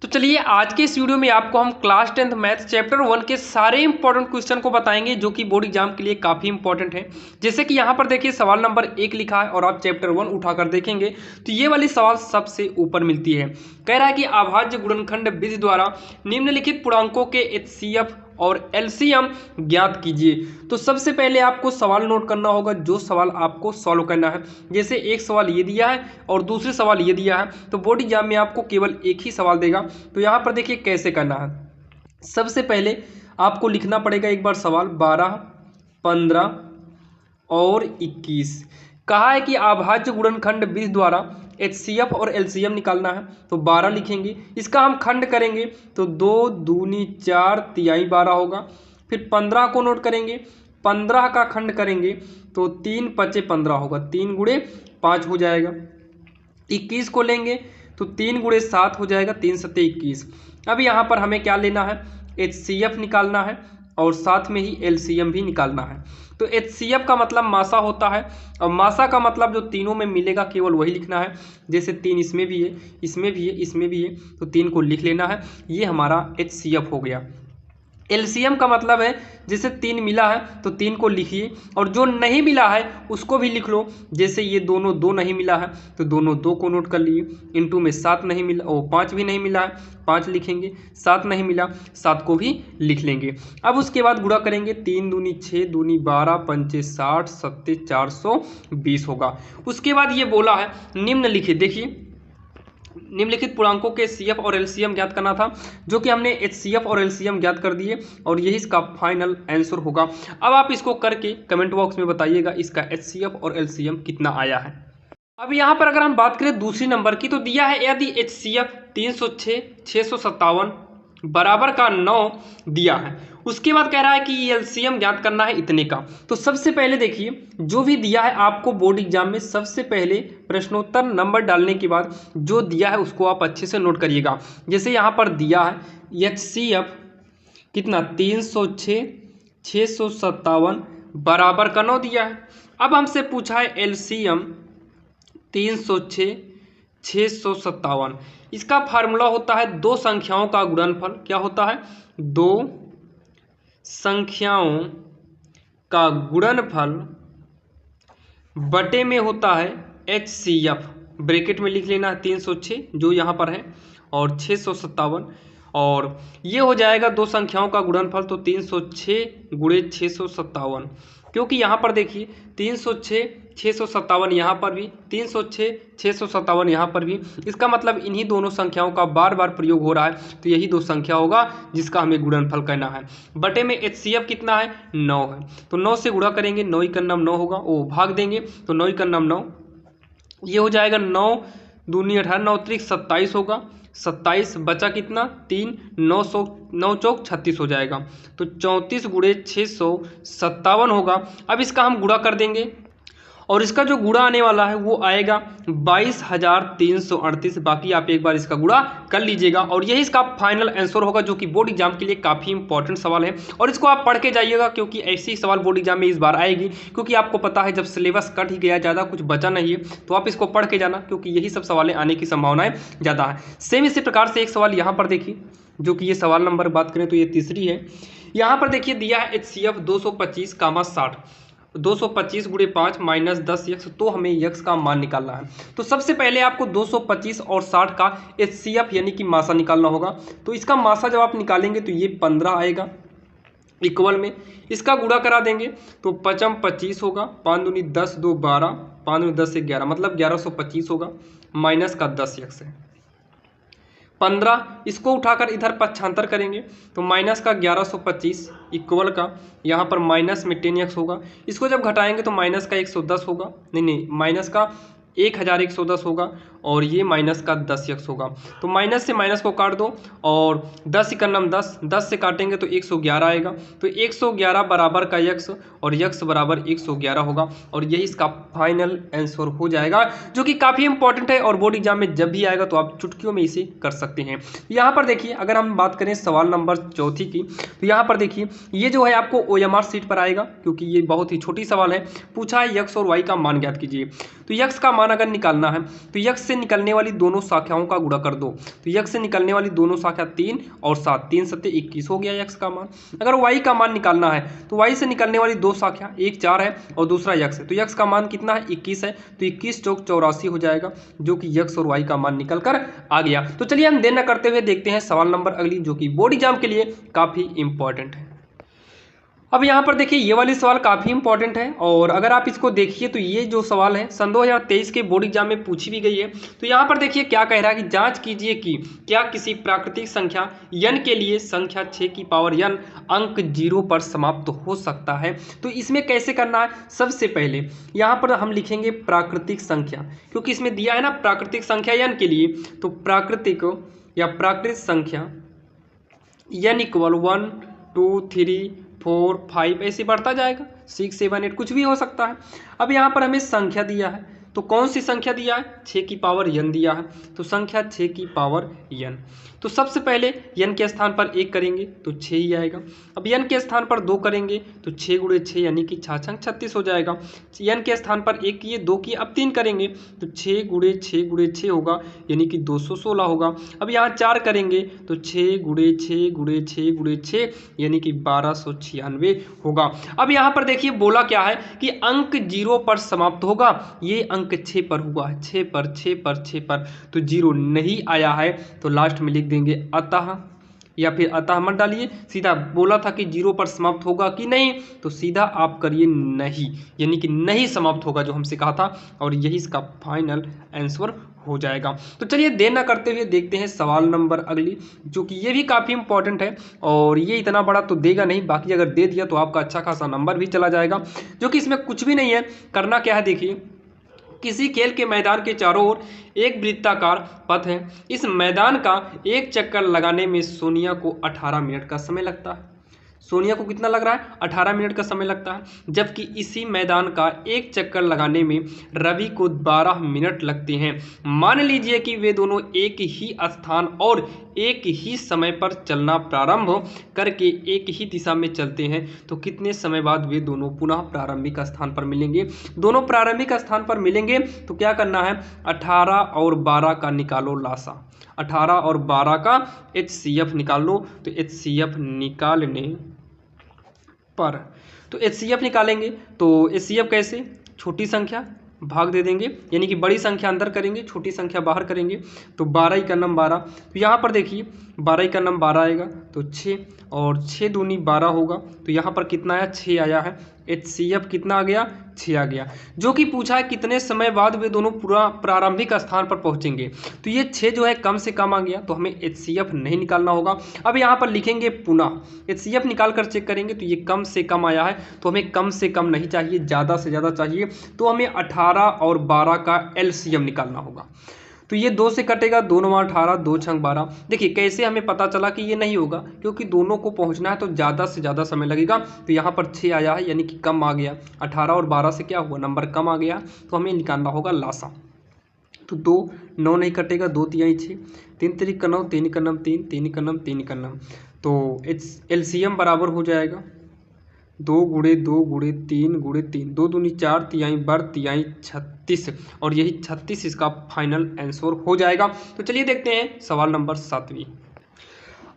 तो चलिए आज के इस वीडियो में आपको हम क्लास 10th मैथ चैप्टर 1 के सारे इंपॉर्टेंट क्वेश्चन को बताएंगे जो कि बोर्ड एग्जाम के लिए काफ़ी इंपॉर्टेंट है। जैसे कि यहाँ पर देखिए सवाल नंबर 1 लिखा है और आप चैप्टर 1 उठाकर देखेंगे तो ये वाली सवाल सबसे ऊपर मिलती है। कह रहा है कि अभाज्य गुणनखंड विधि द्वारा निम्नलिखित पूर्णांकों के एचसीएफ और एलसीएम ज्ञात कीजिए। तो सबसे पहले आपको सवाल नोट करना होगा, जो सवाल आपको सॉल्व करना है। जैसे एक सवाल ये दिया है और दूसरे सवाल ये दिया है, तो बोर्ड एग्जाम में आपको केवल एक ही सवाल देगा। तो यहाँ पर देखिए कैसे करना है। सबसे पहले आपको लिखना पड़ेगा एक बार सवाल 12, 15 और 21। कहा है कि अभाज्य गुणनखंड विधि द्वारा एचसीएफ और एलसीएम निकालना है। तो 12 लिखेंगे, इसका हम खंड करेंगे तो 2 दूनी 4 तिहाई 12 होगा। फिर 15 को नोट करेंगे, 15 का खंड करेंगे तो 3 पचे 15 होगा, 3 गुणे 5 हो जाएगा। 21 को लेंगे तो 3 गुणे 7 हो जाएगा, 3 सत्ते 21। अब यहाँ पर हमें क्या लेना है, एचसीएफ निकालना है और साथ में ही एलसीएम भी निकालना है। तो एचसीएफ का मतलब मासा होता है और मासा का मतलब जो तीनों में मिलेगा केवल वही लिखना है। जैसे 3 इसमें भी है, इसमें भी है, इसमें भी है, तो 3 को लिख लेना है। ये हमारा एचसीएफ हो गया। एलसीएम का मतलब है जैसे 3 मिला है तो 3 को लिखिए और जो नहीं मिला है उसको भी लिख लो। जैसे ये दोनों 2 नहीं मिला है तो दोनों 2 को नोट कर लिए। इनटू में 7 नहीं मिला, 5 भी नहीं मिला है, 5 लिखेंगे। 7 नहीं मिला, 7 को भी लिख लेंगे। अब उसके बाद गुणा करेंगे, 3 दूनी 6 दूनी 12 पंचे 60 सत्ते 420 होगा। उसके बाद ये बोला है निम्नलिखित, देखिए निम्नलिखित पूर्णांकों के सीएफ और एलसीएम ज्ञात करना था, जो कि हमने एचसीएफ और एलसीएम ज्ञात कर दिए और यही इसका फाइनल आंसर होगा। अब आप इसको करके कमेंट बॉक्स में बताइएगा इसका एचसीएफ और एलसीएम कितना आया है। अब यहाँ पर अगर हम बात करें दूसरी नंबर की, तो दिया है यदि एचसीएफ 306 657 बराबर का 9 दिया है। उसके बाद कह रहा है कि एलसीएम ज्ञात करना है इतने का। तो सबसे पहले देखिए जो भी दिया है आपको बोर्ड एग्जाम में सबसे पहले प्रश्नोत्तर नंबर डालने के बाद जो दिया है उसको आप अच्छे से नोट करिएगा। जैसे यहाँ पर दिया है एचसीएफ कितना 306 657 बराबर का 9 दिया है। अब हमसे पूछा है एलसीएम 306 657। इसका फार्मूला होता है दो संख्याओं का गुणनफल। क्या होता है, दो संख्याओं का गुणनफल बटे में होता है एचसीएफ। ब्रैकेट में लिख लेना है 306 जो यहाँ पर है और 657 और ये हो जाएगा दो संख्याओं का गुणनफल। तो 306 गुणे 657, क्योंकि यहाँ पर देखिए 306 657 यहाँ पर भी, 306 657 यहाँ पर भी। इसका मतलब इन्हीं दोनों संख्याओं का बार बार प्रयोग हो रहा है, तो यही दो संख्या होगा जिसका हमें गुणनफल करना है। बटे में एचसीएफ कितना है, 9 है। तो 9 से गुणा करेंगे, 9 का नाम 9 होगा, वो भाग देंगे तो 9 का नाम 9, ये हो जाएगा 9 दूनी 18 9 त्रिक 27 होगा। 27 बचा कितना 3, 9 चौक 36 हो जाएगा। तो 34 गुणे 657 होगा। अब इसका हम गुणा कर देंगे और इसका जो गुणा आने वाला है वो आएगा 22,338। बाकी आप एक बार इसका गुणा कर लीजिएगा और यही इसका फाइनल आंसर होगा, जो कि बोर्ड एग्जाम के लिए काफ़ी इंपॉर्टेंट सवाल है। और इसको आप पढ़ के जाइएगा क्योंकि ऐसी सवाल बोर्ड एग्जाम में इस बार आएगी, क्योंकि आपको पता है जब सिलेबस कट ही गया, ज़्यादा कुछ बचा नहीं है, तो आप इसको पढ़ के जाना क्योंकि यही सब सवालें आने की संभावनाएं ज़्यादा है। सेम इसी प्रकार से एक सवाल यहाँ पर देखिए, जो कि ये सवाल नंबर बात करें तो ये तीसरी है। यहाँ पर देखिए दिया है एचसीएफ 225 कामा 60, 225 गुणे 5 माइनस 10 यक्स। तो हमें यक्स का मान निकालना है। तो सबसे पहले आपको 225 और 60 का एचसीएफ यानी कि मासा निकालना होगा। तो इसका मासा जब आप निकालेंगे तो ये 15 आएगा इक्वल में, इसका गुणा करा देंगे तो 5 25 होगा, 5 दूनी 10 2 12, 5 दूनी 10 से 11 मतलब 1125 होगा, माइनस का 10 यक्स है 15। इसको उठाकर इधर पक्षांतर करेंगे तो माइनस का 1125 इक्वल का यहाँ पर माइनस में 10 यक्स होगा। इसको जब घटाएंगे तो माइनस का 110 होगा, नहीं माइनस का 1110 होगा और ये माइनस का 10 यक्स होगा। तो माइनस से माइनस को काट दो और 10 का नाम 10, 10 से काटेंगे तो 111 आएगा। तो 111 बराबर का यक्स और यक्स बराबर 111 होगा और यही इसका फाइनल आंसर हो जाएगा, जो कि काफ़ी इंपॉर्टेंट है और बोर्ड एग्जाम में जब भी आएगा तो आप चुटकियों में इसे कर सकते हैं। यहाँ पर देखिए अगर हम बात करें सवाल नंबर 4 की, तो यहाँ पर देखिए ये जो है आपको OMR सीट पर आएगा, क्योंकि ये बहुत ही छोटी सवाल है। पूछा है यक्स और वाई का मान ज्ञात कीजिए। तो यक्स का मान अगर निकालना है तो यक्स से निकलने वाली दोनों शाखाओं का गुणा कर दो। तो यक्स से निकलने वाली दोनों शाखा 3 और 7, 3 सत्ते 21 हो गया यक्स का मान। अगर वाई का मान निकालना है तो वाई से निकलने वाली दो शाखा, एक 4 है और दूसरा यक्स है, तो यक्स का मान कितना है 21 है, तो 21 चौक 84 हो जाएगा, जो कि यक्स और वाई का मान निकल कर आ गया। तो चलिए हम देर न करते हुए देखते हैं सवाल नंबर अगली, जो कि बोर्ड एग्जाम के लिए काफी इंपॉर्टेंट है। अब यहाँ पर देखिए ये वाली सवाल काफ़ी इंपॉर्टेंट है, और अगर आप इसको देखिए तो ये जो सवाल है सन 2023 के बोर्ड एग्जाम में पूछी भी गई है। तो यहाँ पर देखिए क्या कह रहा है कि जांच कीजिए कि क्या किसी प्राकृतिक संख्या n के लिए संख्या 6 की पावर n अंक 0 पर समाप्त हो सकता है। तो इसमें कैसे करना है, सबसे पहले यहाँ पर हम लिखेंगे प्राकृतिक संख्या, क्योंकि इसमें दिया है ना प्राकृतिक संख्या n के लिए, तो प्राकृतिक या प्राकृत संख्या n इक्वल 1 2 3 4 5 ऐसे बढ़ता जाएगा, 6 7 8 कुछ भी हो सकता है। अब यहाँ पर हमें संख्या दिया है, तो कौन सी संख्या दिया है, 6 की पावर n दिया है, तो संख्या 6 की पावर n। तो सबसे पहले n के स्थान पर 1 करेंगे तो 6 ही आएगा। अब n के स्थान पर 2 करेंगे तो 6 गुणे 6 यानी कि 6 छंग 36 हो जाएगा। n के स्थान पर 1 किए 2 किए, अब 3 करेंगे तो 6 गुणे 6 गुणे 6 होगा, यानी कि 216 होगा। अब यहाँ 4 करेंगे तो 6 गुणे 6 गुणे 6 गुणे 6 यानी कि 1296 होगा। अब यहाँ पर देखिए बोला क्या है कि अंक 0 पर समाप्त होगा, ये अंक 6 पर हुआ है, 6 पर 6 पर 6 पर, तो 0 नहीं आया है, तो लास्ट में लिख देंगे अतः, या फिर अतः मत डालिए, सीधा बोला था कि 0 पर समाप्त होगा कि नहीं, तो सीधा आप करिए नहीं, यानी कि नहीं समाप्त होगा जो हमसे कहा था, और यही इसका फाइनल आंसर हो जाएगा। तो चलिए देर ना करते हुए देखते हैं सवाल नंबर अगली, जो कि ये भी काफ़ी इंपॉर्टेंट है, और ये इतना बड़ा तो देगा नहीं, बाकी अगर दे दिया तो आपका अच्छा खासा नंबर भी चला जाएगा, जो कि इसमें कुछ भी नहीं है। करना क्या है देखिए, किसी खेल के मैदान के चारों ओर एक वृत्ताकार पथ है, इस मैदान का एक चक्कर लगाने में सोनिया को 18 मिनट का समय लगता है। सोनिया को कितना लग रहा है, 18 मिनट का समय लगता है, जबकि इसी मैदान का एक चक्कर लगाने में रवि को 12 मिनट लगते हैं। मान लीजिए कि वे दोनों एक ही स्थान और एक ही समय पर चलना प्रारंभ करके एक ही दिशा में चलते हैं, तो कितने समय बाद वे दोनों पुनः प्रारंभिक स्थान पर मिलेंगे। दोनों प्रारंभिक स्थान पर मिलेंगे तो क्या करना है, 18 और 12 का निकालो लासा, 18 और 12 का HCF निकाल लो। तो HCF निकालने पर, तो HCF निकालेंगे तो HCF कैसे, छोटी संख्या भाग दे देंगे, यानी कि बड़ी संख्या अंदर करेंगे, छोटी संख्या बाहर करेंगे, तो 12 का नम 12। तो यहाँ पर देखिए 12 का नम 12 आएगा तो 6, और 6 दूनी 12 होगा, तो यहाँ पर कितना आया, 6 आया है। HCF कितना आ गया, 6 आ गया, जो कि पूछा है कितने समय बाद वे दोनों पूरा प्रारंभिक स्थान पर पहुंचेंगे, तो ये 6 जो है कम से कम आ गया, तो हमें HCF नहीं निकालना होगा। अब यहाँ पर लिखेंगे पुनः, HCF निकाल कर चेक करेंगे तो ये कम से कम आया है, तो हमें कम से कम नहीं चाहिए, ज़्यादा से ज़्यादा चाहिए, तो हमें 18 और 12 का LCM निकालना होगा। तो ये 2 से कटेगा, 2 9 18, 2 6 12। देखिए कैसे हमें पता चला कि ये नहीं होगा, क्योंकि दोनों को पहुंचना है तो ज़्यादा से ज़्यादा समय लगेगा, तो यहाँ पर 6 आया है, यानी कि कम आ गया। 18 और 12 से क्या हुआ, नंबर कम आ गया, तो हमें निकालना होगा लासा। तो 2 9 नहीं कटेगा, 2 3 6, 3 3 का 9, 3 का नम 3, 3 का नम 3 का नम, तो LCM बराबर हो जाएगा 2 गुणे 2 गुणे 3 गुणे 3, 2 दूनी 4, तिहाई 12 तिहाई 36, और यही 36 इसका फाइनल आंसर हो जाएगा। तो चलिए देखते हैं सवाल नंबर 7वीं।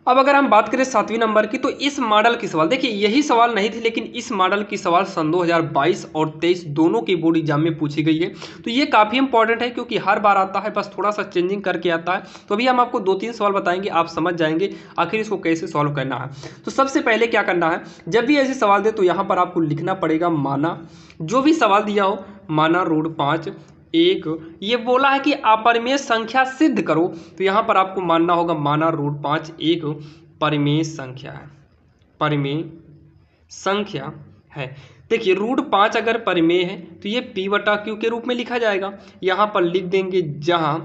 अब अगर हम बात करें 7वीं नंबर की, तो इस मॉडल की सवाल, देखिए यही सवाल नहीं थी, लेकिन इस मॉडल की सवाल सन 2022 और 23 दोनों के बोर्ड एग्जाम में पूछी गई है। तो ये काफ़ी इंपॉर्टेंट है, क्योंकि हर बार आता है, बस थोड़ा सा चेंजिंग करके आता है। तो अभी हम आपको 2-3 सवाल बताएंगे, आप समझ जाएंगे आखिर इसको कैसे सॉल्व करना है। तो सबसे पहले क्या करना है, जब भी ऐसे सवाल दे तो यहाँ पर आपको लिखना पड़ेगा माना, जो भी सवाल दिया हो, माना रूट 5 एक, ये बोला है कि अपरिमेय संख्या सिद्ध करो, तो यहाँ पर आपको मानना होगा माना रूट 5 एक परिमेय संख्या है, परिमेय संख्या है। देखिए रूट 5 अगर परिमेय है तो ये P/Q के रूप में लिखा जाएगा। यहाँ पर लिख देंगे जहाँ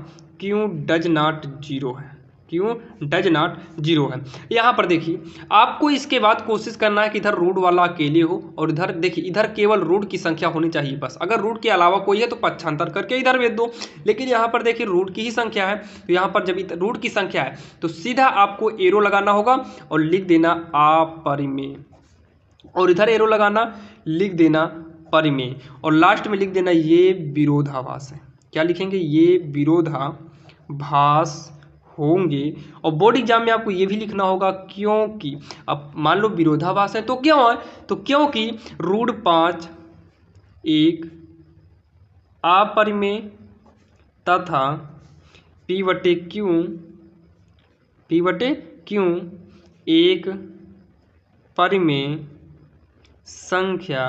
Q डज नॉट जीरो है, क्यों डज नॉट जीरो है। यहाँ पर देखिए आपको इसके बाद कोशिश करना है कि इधर रूट वाला अकेले हो, और इधर देखिए इधर केवल रूट की संख्या होनी चाहिए बस। अगर रूट के अलावा कोई है तो पक्षांतर करके इधर भेज दो, लेकिन यहाँ पर देखिए रूट की ही संख्या है, तो यहाँ पर जब रूट की संख्या है तो सीधा आपको एरो लगाना होगा और लिख देना अपरिमेय, और इधर एरो लगाना, लिख देना परिमेय, और लास्ट में लिख देना ये विरोधाभास है, क्या लिखेंगे, ये विरोधाभास होंगे। और बोर्ड एग्जाम में आपको ये भी लिखना होगा क्योंकि, अब मान लो विरोधाभास है तो क्यों है, तो क्योंकि √5 एक अपरिमेय तथा P/Q एक परिमेय संख्या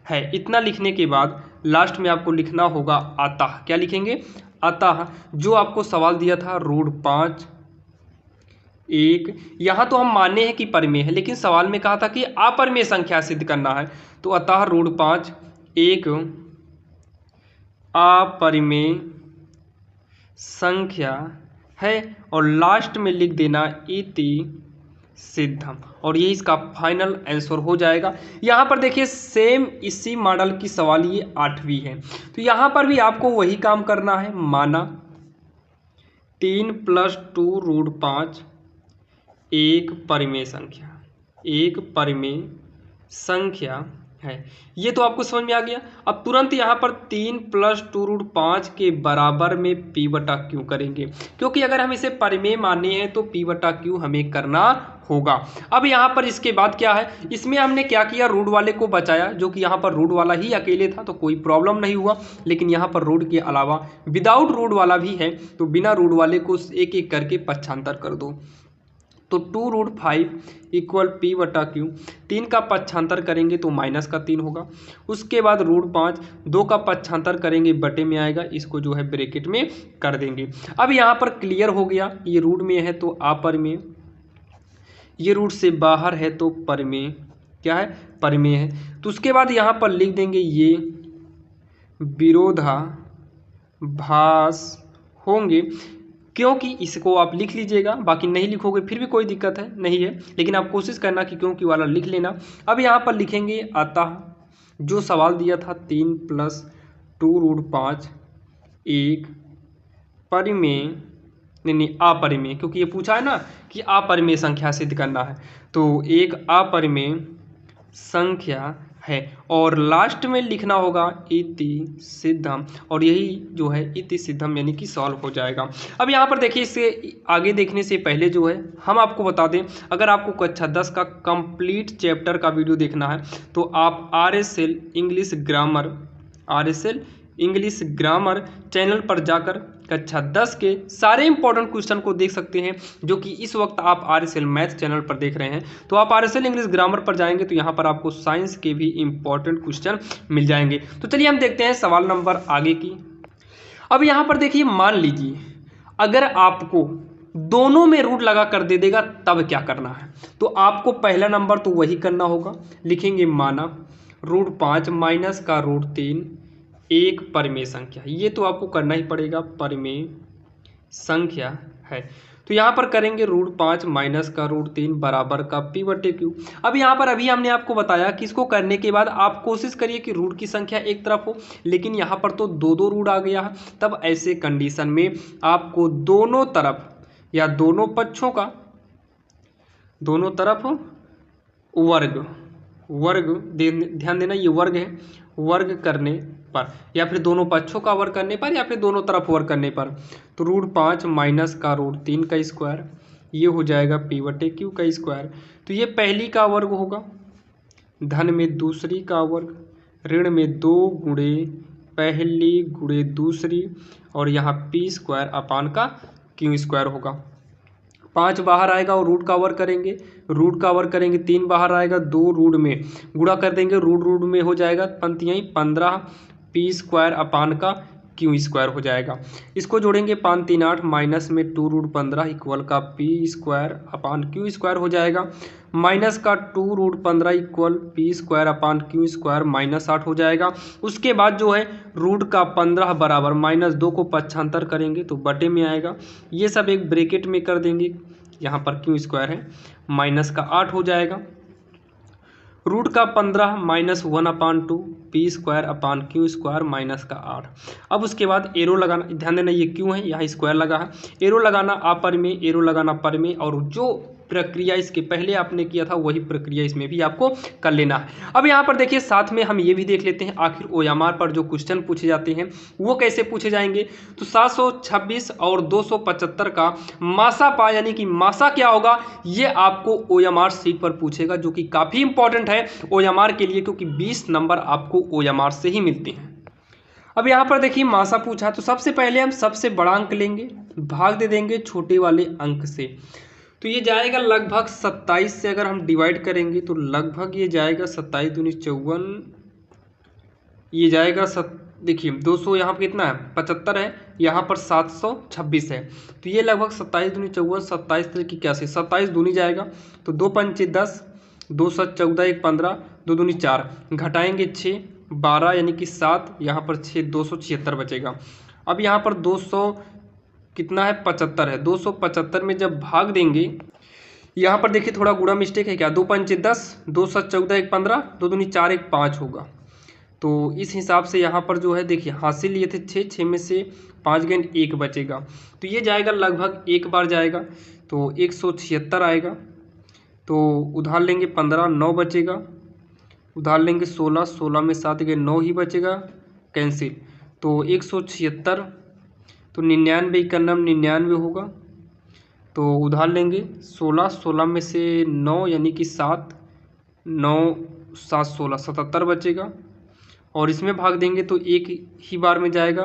है। इतना लिखने के बाद लास्ट में आपको लिखना होगा अतः। क्या लिखेंगे, अतः जो आपको सवाल दिया था √5 एक, यहाँ तो हम माने हैं कि परिमेय है, लेकिन सवाल में कहा था कि अपरिमेय संख्या सिद्ध करना है, तो अतः √5 एक अपरिमेय संख्या है और लास्ट में लिख देना इति सिद्धम, और ये इसका फाइनल आंसर हो जाएगा। यहाँ पर देखिए सेम इसी मॉडल की सवाल ये 8वीं है, तो यहाँ पर भी आपको वही काम करना है। माना 3 + 2 √5 एक परिमेय संख्या है। ये तो आपको समझ में आ गया। अब तुरंत यहाँ पर 3 + 2 √5 के बराबर में P/Q करेंगे, क्योंकि अगर हम इसे परिमेय माने हैं तो P/Q हमें करना होगा। अब यहाँ पर इसके बाद क्या है, इसमें हमने क्या किया, रूट वाले को बचाया, जो कि यहाँ पर रूट वाला ही अकेले था तो कोई प्रॉब्लम नहीं हुआ, लेकिन यहाँ पर रूट के अलावा विदाउट रूट वाला भी है, तो बिना रूट वाले को एक एक करके पक्षांतर कर दो। तो 2√5 = P/Q, 3 का पक्षांतर करेंगे तो -3 होगा। उसके बाद √5, 2 का पक्षांतर करेंगे बटे में आएगा, इसको जो है ब्रैकेट में कर देंगे। अब यहाँ पर क्लियर हो गया, ये रूट में है तो अपरिमेय, ये रूट से बाहर है तो परिमेय, क्या है, परिमेय है। तो उसके बाद यहाँ पर लिख देंगे ये विरोधाभास होंगे, क्योंकि इसको आप लिख लीजिएगा, बाकी नहीं लिखोगे फिर भी कोई दिक्कत है नहीं है, लेकिन आप कोशिश करना कि क्योंकि वाला लिख लेना। अब यहाँ पर लिखेंगे अतः जो सवाल दिया था 3 + 2 √5 एक परिमेय, नहीं अपरिमेय, क्योंकि ये पूछा है ना कि अपरिमेय संख्या सिद्ध करना है, तो एक अपरिमेय संख्या है और लास्ट में लिखना होगा इति सिद्धम, और यही जो है इति सिद्धम यानी कि सॉल्व हो जाएगा। अब यहाँ पर देखिए, इससे आगे देखने से पहले जो है हम आपको बता दें, अगर आपको कक्षा 10 का कंप्लीट चैप्टर का वीडियो देखना है तो आप RSL इंग्लिश ग्रामर चैनल पर जाकर कक्षा 10 के सारे इंपॉर्टेंट क्वेश्चन को देख सकते हैं, जो कि इस वक्त आप RSL मैथ चैनल पर देख रहे हैं। तो आप RSL इंग्लिश ग्रामर पर जाएंगे तो यहाँ पर आपको साइंस के भी इंपॉर्टेंट क्वेश्चन मिल जाएंगे। तो चलिए हम देखते हैं सवाल नंबर आगे की। अब यहाँ पर देखिए, मान लीजिए अगर आपको दोनों में रूट लगा कर दे देगा तब क्या करना है, तो आपको पहला नंबर तो वही करना होगा, लिखेंगे माना √5 - का √3 एक परिमेय संख्या, ये तो आपको करना ही पड़ेगा, परिमेय संख्या है। तो यहाँ पर करेंगे √5 - का √3 बराबर का P/Q। अब यहाँ पर अभी हमने आपको बताया कि इसको करने के बाद आप कोशिश करिए कि रूट की संख्या एक तरफ हो, लेकिन यहाँ पर तो दो रूट आ गया है। तब ऐसे कंडीशन में आपको दोनों तरफ या दोनों पक्षों का, दोनों तरफ वर्ग ध्यान देना, ये वर्ग है, वर्ग करने पर या फिर दोनों पक्षों का वर्ग करने पर या फिर दोनों तरफ वर्ग करने पर, तो √5 - का √3 का स्क्वायर, ये हो जाएगा P/Q का स्क्वायर। तो ये पहली का वर्ग होगा, धन में दूसरी का वर्ग, ऋण में 2 गुणे पहली गुणे दूसरी, और यहाँ P² होगा। 5 बाहर आएगा और रूट का वर्ग करेंगे, 3 बाहर आएगा, 2 रूट में गुणा कर देंगे, रूट में हो जाएगा पंक्तियाँ 15 P² हो जाएगा। इसको जोड़ेंगे 5 3 8 माइनस में 2 √15 इक्वल का P² हो जाएगा, माइनस का 2 √15 इक्वल P² -8 हो जाएगा। उसके बाद जो है रूट का 15 बराबर -2 को पक्षांतर करेंगे तो बटे में आएगा, ये सब एक ब्रैकेट में कर देंगे, यहाँ पर Q² है, माइनस का 8 हो जाएगा, रूट का 15 -1/2 P² माइनस का 8। अब उसके बाद एरो लगाना, ध्यान देना ये क्यों है, यहाँ स्क्वायर लगा है, एरो लगाना अपरिमेय, एरो लगाना परिमेय, और जो प्रक्रिया इसके पहले आपने किया था वही प्रक्रिया इसमें भी आपको कर लेना है। अब यहाँ पर देखिए साथ में हम ये भी देख लेते हैं आखिर OMR पर जो क्वेश्चन पूछे जाते हैं वो कैसे पूछे जाएंगे। तो 726 और 275 का मासा पा यानी कि मासा क्या होगा ये आपको OMR सीट पर पूछेगा, जो कि काफ़ी इंपॉर्टेंट है OMR के लिए, क्योंकि 20 नंबर आपको OMR से ही मिलते हैं। अब यहाँ पर देखिए मासा पूछा, तो सबसे पहले हम सबसे बड़ा अंक लेंगे, भाग दे देंगे छोटे वाले अंक से। तो ये जाएगा लगभग 27 से अगर हम डिवाइड करेंगे तो लगभग ये जाएगा 27 दूनी 54, ये जाएगा देखिए 200 यहाँ पर कितना है 75 है, यहाँ पर 726 है। तो ये लगभग 27 दूनी 54, 27 की 81, 27 दूनी जाएगा तो 2 पंचे 10, 2 7 14, 1 15, 2 दूनी 4, घटाएंगे 6 12 यानी कि 7, यहाँ पर 6 276 बचेगा। अब यहाँ पर 200 कितना है 75 है, 275 में जब भाग देंगे, यहाँ पर देखिए थोड़ा गुणा मिस्टेक है क्या, 2 पंचे 10, 2 7 14, 1 15, 2 दूनी 4, 1 5 होगा। तो इस हिसाब से यहाँ पर जो है देखिए हासिल लिए थे 6, 6 में से 5 गेंद 1 बचेगा। तो ये जाएगा लगभग एक बार जाएगा तो 176 आएगा। तो उधार लेंगे 15, 9 बचेगा, उधार लेंगे 16, 16 में 7 गए 9 ही बचेगा, कैंसिल। तो 176, तो 99 का नाम 99 होगा। तो उधार लेंगे 16, 16 में से 9 यानी कि 7, 9 7 16, 77 बचेगा। और इसमें भाग देंगे तो एक ही बार में जाएगा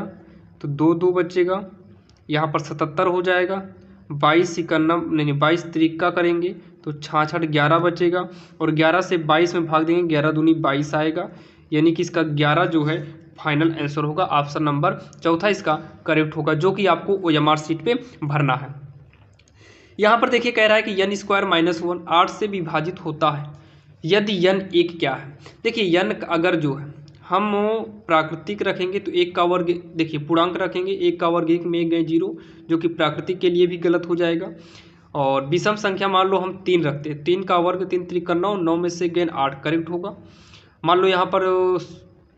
तो 2 2 बचेगा, यहाँ पर 77 हो जाएगा। 22 इक्यावन नहीं 22 त्रिका करेंगे तो 66 11 बचेगा, और 11 से 22 में भाग देंगे 11 दूनी 22 आएगा, यानी कि इसका 11 जो है फाइनल आंसर होगा। ऑप्शन नंबर चौथा इसका करेक्ट होगा, जो कि आपको OMR सीट पे भरना है। यहाँ पर देखिए कह रहा है कि n स्क्वायर -1 8 से विभाजित होता है यदि n एक क्या है। देखिए n अगर जो है हम प्राकृतिक रखेंगे तो 1 का वर्ग, देखिए पूर्णांक रखेंगे 1 का वर्ग 1 में 1 गए 0, जो कि प्राकृतिक के लिए भी गलत हो जाएगा। और विषम संख्या मान लो हम 3 रखते हैं, 3 का वर्ग 3 त्रिका 9, 9 में से गेन 8 करेक्ट होगा। मान लो यहाँ पर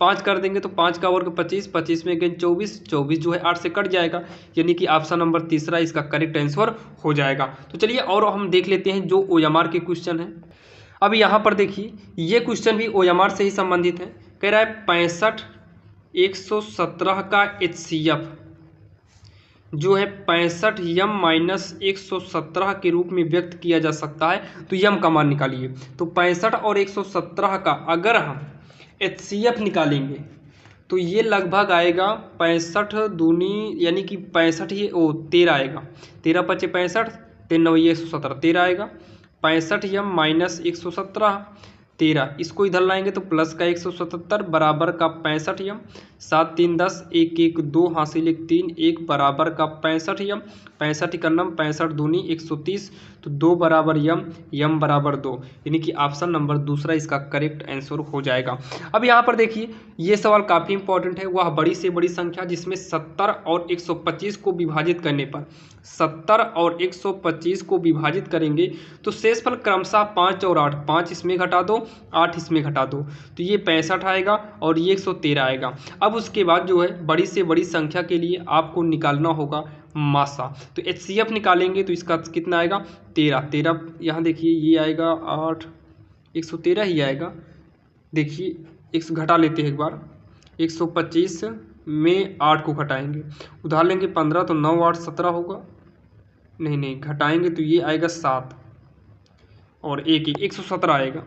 5 कर देंगे तो 5 का वर्ग 25, 25 में गेन 24, 24 जो है 8 से कट जाएगा, यानी कि ऑप्शन नंबर तीसरा इसका करेक्ट आंसर हो जाएगा। तो चलिए और हम देख लेते हैं जो OMR के क्वेश्चन हैं। अब यहाँ पर देखिए ये क्वेश्चन भी OMR से ही संबंधित है। कह रहा है 65 117 का HCF जो है 65 m - 117 के रूप में व्यक्त किया जा सकता है, तो m का मान निकालिए। तो 65 और 117 का अगर हम HCF निकालेंगे तो ये लगभग आएगा 65 दूनी यानी कि 65 ये 13 आएगा, 13 पचे 65, 3 9 ये 117 13 आएगा। 65 m - 117 13, इसको इधर लाएंगे तो प्लस का 177 बराबर का 65 m, 7 3 10, 1 1 2 हासिल 1 3 1 बराबर का 65 m, 65 का नम 65 दूनी 130, तो 2 बराबर m बराबर 2, यानी कि ऑप्शन नंबर दूसरा इसका करेक्ट आंसर हो जाएगा। अब यहाँ पर देखिए ये सवाल काफ़ी इंपॉर्टेंट है, वह बड़ी से बड़ी संख्या जिसमें 70 और 125 को विभाजित करने पर 70 और 125 को विभाजित करेंगे तो शेषफल क्रमशः 5 और 8, 5 इसमें घटा दो 8 इसमें घटा दो, तो ये 65 आएगा और ये 113 आएगा। अब उसके बाद जो है बड़ी से बड़ी संख्या के लिए आपको निकालना होगा मासा, तो HCF निकालेंगे तो इसका कितना आएगा 13 यहाँ देखिए ये आएगा 8, 113 ही आएगा। देखिए एक घटा लेते हैं एक बार, 125 में 8 को घटाएंगे, उधार लेंगे 15 तो 9 8 17 होगा, नहीं घटाएंगे तो ये आएगा 7 और 1 117 आएगा,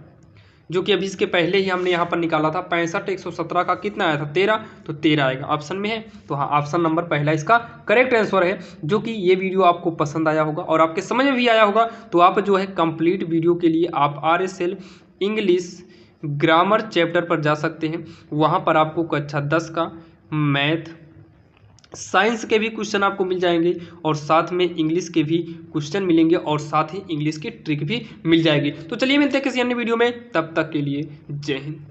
जो कि अभी इसके पहले ही हमने यहाँ पर निकाला था। 65 117 का कितना आया था 13, तो 13 आएगा, ऑप्शन में है। तो हाँ ऑप्शन नंबर पहला इसका करेक्ट आंसर है। जो कि ये वीडियो आपको पसंद आया होगा और आपके समझ में भी आया होगा, तो आप जो है कंप्लीट वीडियो के लिए आप RSL इंग्लिश ग्रामर चैप्टर पर जा सकते हैं। वहाँ पर आपको कक्षा 10 का मैथ साइंस के भी क्वेश्चन आपको मिल जाएंगे और साथ में इंग्लिश के भी क्वेश्चन मिलेंगे और साथ ही इंग्लिश की ट्रिक भी मिल जाएगी। तो चलिए मिलते हैं किसी अन्य वीडियो में, तब तक के लिए जय हिंद।